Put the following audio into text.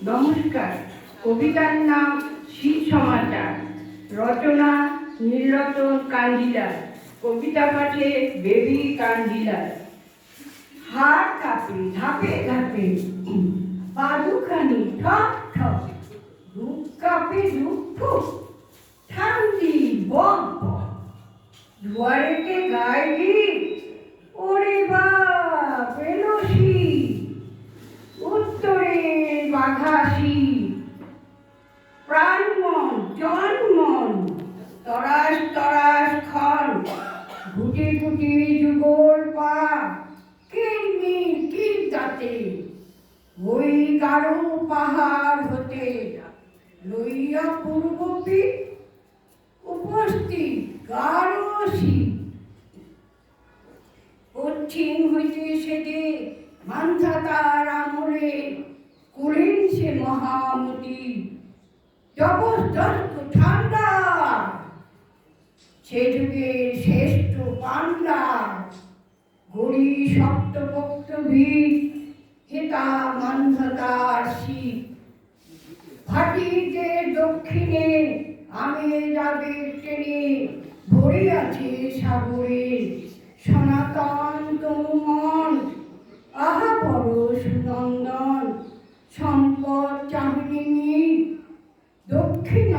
নমস্কার। কবিতার নাম শীত সমাচার, রচনা নীলরতন কাঞ্জিলাল, কবিতা পাঠে বেবি কাঞ্জিলাল। হাড় কাঁপে ধাপে ধাপে, পা দুখানি ঠক ঠক, বুক কাঁপে ধুক ফুক, ঠান্ডি বক বক, দুয়ারেতে গায়ে গিয়ে ওরে বাপ এলো শীত, উত্তরে বাঘাসি, প্রাণমন জন্মন, তরাস তরাস খন, গুটি গুটি যুগল পা, কিরমির কির দাঁতে, ওই গাঢ় পাহাড় হতে লইয়া পূর্বপি উপস্থিত গাঢ় শীত। পশ্চিম হইতে সেদে মান্ধাতার আমলে করেন সে মহামতি, জবরদস্ত ঠান্ডা সে যুগের শ্রেষ্ঠ পান্ডা, গড়ি শক্তপোক্ত ভিত, হেতা মান্ধাতার শীত। ভাটিতে দক্ষিণে আমের টেনে ভরে আছে সাগরে সনাতন তনুমন, আহা বড় সুনন্দন, সম্পদ চাহিনী দক্ষিণ